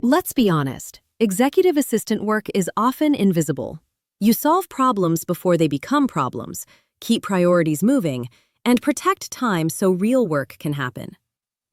Let's be honest, executive assistant work is often invisible. You solve problems before they become problems, keep priorities moving, and protect time so real work can happen.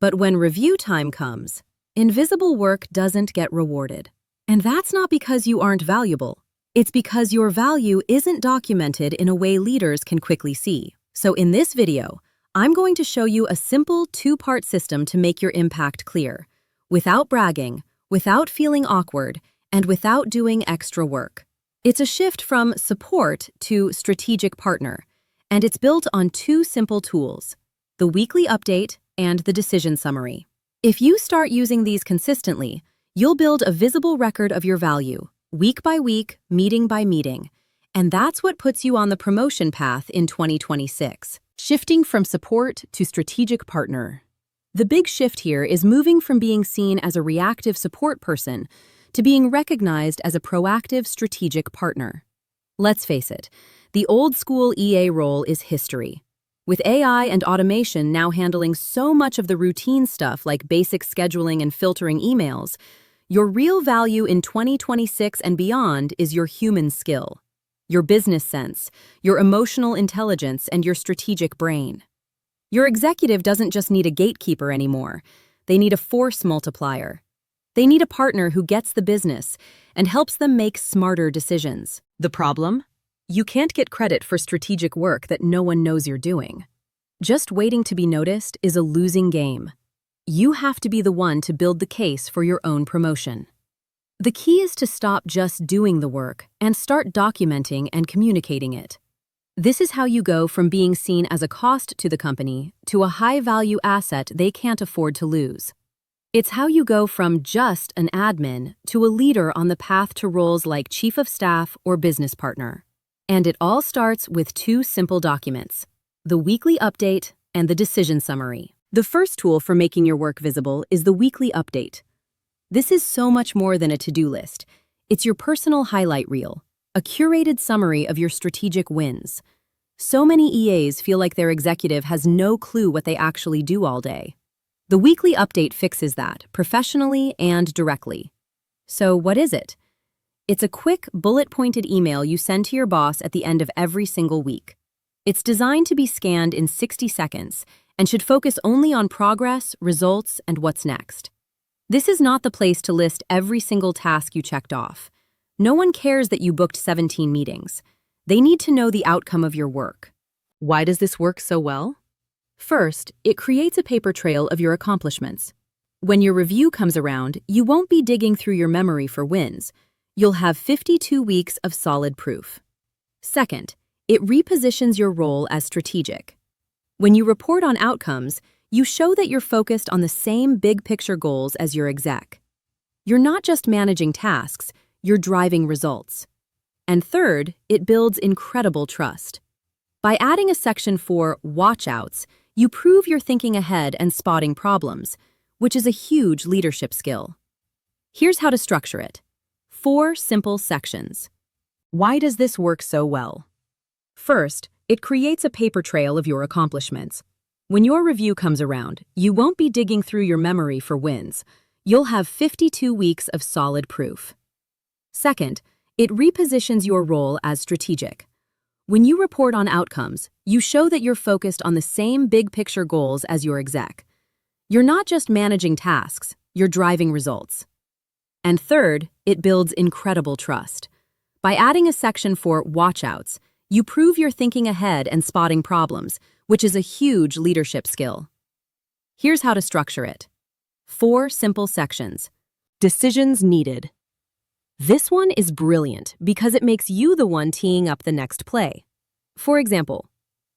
But when review time comes, invisible work doesn't get rewarded. And that's not because you aren't valuable. It's because your value isn't documented in a way leaders can quickly see. So in this video, I'm going to show you a simple two-part system to make your impact clear, without bragging, without feeling awkward, and without doing extra work. It's a shift from support to strategic partner, and it's built on two simple tools, the weekly update and the decision summary. If you start using these consistently, you'll build a visible record of your value, week by week, meeting by meeting, and that's what puts you on the promotion path in 2026. Shifting from support to strategic partner. The big shift here is moving from being seen as a reactive support person to being recognized as a proactive strategic partner. Let's face it, the old-school EA role is history. With AI and automation now handling so much of the routine stuff like basic scheduling and filtering emails, your real value in 2026 and beyond is your human skill, your business sense, your emotional intelligence, and your strategic brain. Your executive doesn't just need a gatekeeper anymore. They need a force multiplier. They need a partner who gets the business and helps them make smarter decisions. The problem? You can't get credit for strategic work that no one knows you're doing. Just waiting to be noticed is a losing game. You have to be the one to build the case for your own promotion. The key is to stop just doing the work and start documenting and communicating it. This is how you go from being seen as a cost to the company to a high-value asset they can't afford to lose. It's how you go from just an admin to a leader on the path to roles like chief of staff or business partner. And it all starts with two simple documents, the weekly update and the decision summary. The first tool for making your work visible is the weekly update. This is so much more than a to-do list. It's your personal highlight reel, a curated summary of your strategic wins. So many EAs feel like their executive has no clue what they actually do all day. The weekly update fixes that, professionally and directly. So what is it? It's a quick, bullet-pointed email you send to your boss at the end of every single week. It's designed to be scanned in 60 seconds and should focus only on progress, results, and what's next. This is not the place to list every single task you checked off. No one cares that you booked 17 meetings. They need to know the outcome of your work. Why does this work so well? First, it creates a paper trail of your accomplishments. When your review comes around, you won't be digging through your memory for wins. You'll have 52 weeks of solid proof. Second, it repositions your role as strategic. When you report on outcomes, you show that you're focused on the same big-picture goals as your exec. You're not just managing tasks, you're driving results. And third, it builds incredible trust. By adding a section for watch-outs, you prove you're thinking ahead and spotting problems, which is a huge leadership skill. Here's how to structure it. 4 simple sections. Why does this work so well? First, it creates a paper trail of your accomplishments. When your review comes around, you won't be digging through your memory for wins. You'll have 52 weeks of solid proof. Second, it repositions your role as strategic. When you report on outcomes, you show that you're focused on the same big-picture goals as your exec. You're not just managing tasks, you're driving results. And third, it builds incredible trust. By adding a section for watch-outs, you prove you're thinking ahead and spotting problems, which is a huge leadership skill. Here's how to structure it. 4 simple sections. Decisions needed. This one is brilliant because it makes you the one teeing up the next play. For example,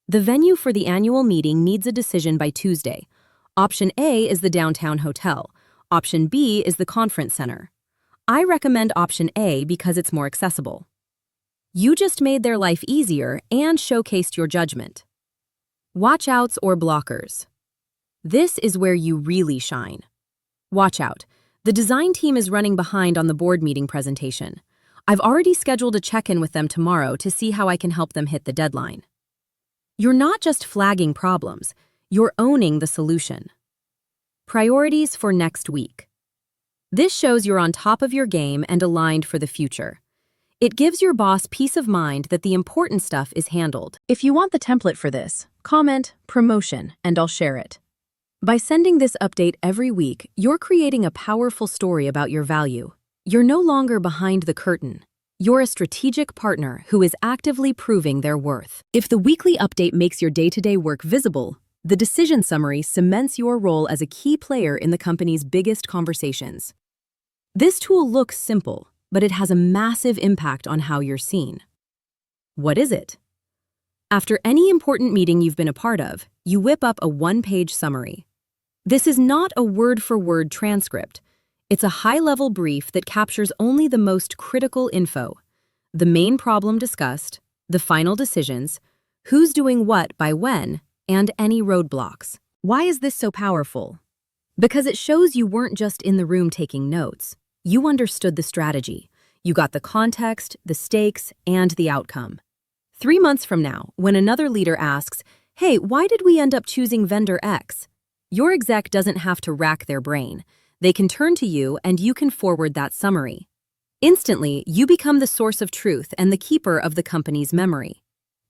the venue for the annual meeting needs a decision by Tuesday. Option A is the downtown hotel. Option B is the conference center. I recommend option A because it's more accessible. You just made their life easier and showcased your judgment. Watch-outs or blockers. This is where you really shine. Watch out. The design team is running behind on the board meeting presentation. I've already scheduled a check-in with them tomorrow to see how I can help them hit the deadline. You're not just flagging problems, you're owning the solution. Priorities for next week. This shows you're on top of your game and aligned for the future. It gives your boss peace of mind that the important stuff is handled. If you want the template for this, comment promotion and I'll share it. By sending this update every week, you're creating a powerful story about your value. You're no longer behind the curtain. You're a strategic partner who is actively proving their worth. If the weekly update makes your day-to-day work visible, the decision summary cements your role as a key player in the company's biggest conversations. This tool looks simple, but it has a massive impact on how you're seen. What is it? After any important meeting you've been a part of, you whip up a one-page summary. This is not a word-for-word transcript. It's a high-level brief that captures only the most critical info: the main problem discussed, the final decisions, who's doing what by when, and any roadblocks. Why is this so powerful? Because it shows you weren't just in the room taking notes. You understood the strategy. You got the context, the stakes, and the outcome. 3 months from now, when another leader asks, "Hey, why did we end up choosing vendor X?" your exec doesn't have to rack their brain. They can turn to you and you can forward that summary. Instantly, you become the source of truth and the keeper of the company's memory.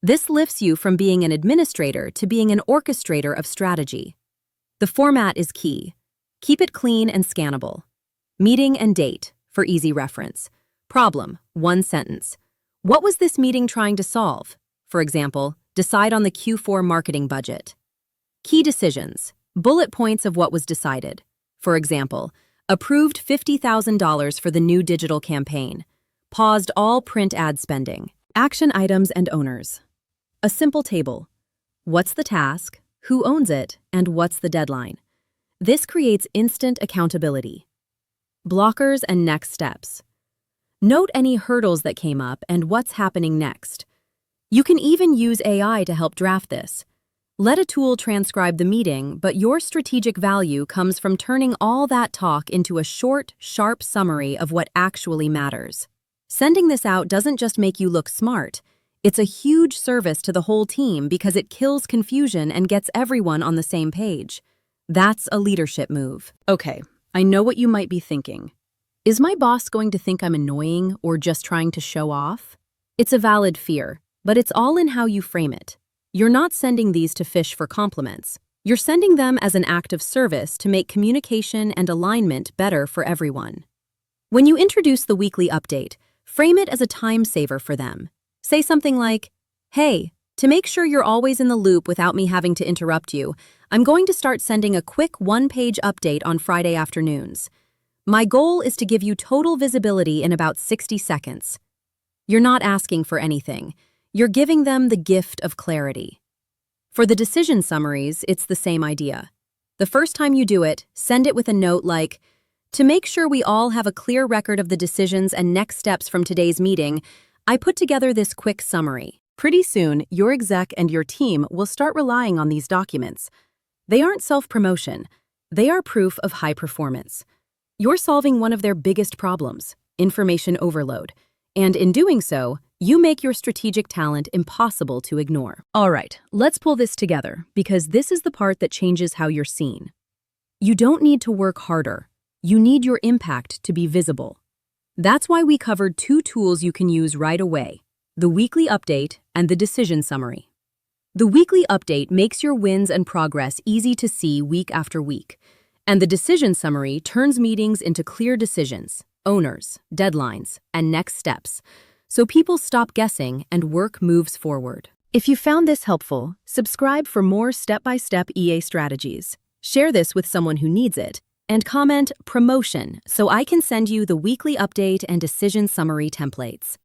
This lifts you from being an administrator to being an orchestrator of strategy. The format is key. Keep it clean and scannable. Meeting and date, for easy reference. Problem, 1 sentence. What was this meeting trying to solve? For example, decide on the Q4 marketing budget. Key decisions, bullet points of what was decided. For example, approved $50,000 for the new digital campaign. Paused all print ad spending. Action items and owners. A simple table. What's the task, who owns it, and what's the deadline? This creates instant accountability. Blockers and next steps. Note any hurdles that came up and what's happening next. You can even use AI to help draft this. Let a tool transcribe the meeting, but your strategic value comes from turning all that talk into a short, sharp summary of what actually matters. Sending this out doesn't just make you look smart. It's a huge service to the whole team because it kills confusion and gets everyone on the same page. That's a leadership move. Okay, I know what you might be thinking. Is my boss going to think I'm annoying or just trying to show off? It's a valid fear, but it's all in how you frame it. You're not sending these to fish for compliments. You're sending them as an act of service to make communication and alignment better for everyone. When you introduce the weekly update, frame it as a time saver for them. Say something like, "Hey, to make sure you're always in the loop without me having to interrupt you, I'm going to start sending a quick one-page update on Friday afternoons. My goal is to give you total visibility in about 60 seconds. You're not asking for anything. You're giving them the gift of clarity. For the decision summaries, it's the same idea. The first time you do it, send it with a note like, "To make sure we all have a clear record of the decisions and next steps from today's meeting, I put together this quick summary." Pretty soon, your exec and your team will start relying on these documents. They aren't self-promotion. They are proof of high performance. You're solving one of their biggest problems, information overload. And in doing so, you make your strategic talent impossible to ignore. All right, let's pull this together because this is the part that changes how you're seen. You don't need to work harder. You need your impact to be visible. That's why we covered 2 tools you can use right away: the weekly update and the decision summary. The weekly update makes your wins and progress easy to see week after week, and the decision summary turns meetings into clear decisions, owners, deadlines, and next steps, so people stop guessing and work moves forward. If you found this helpful, subscribe for more step-by-step EA strategies. Share this with someone who needs it, and comment "promotion" so I can send you the weekly update and decision summary templates.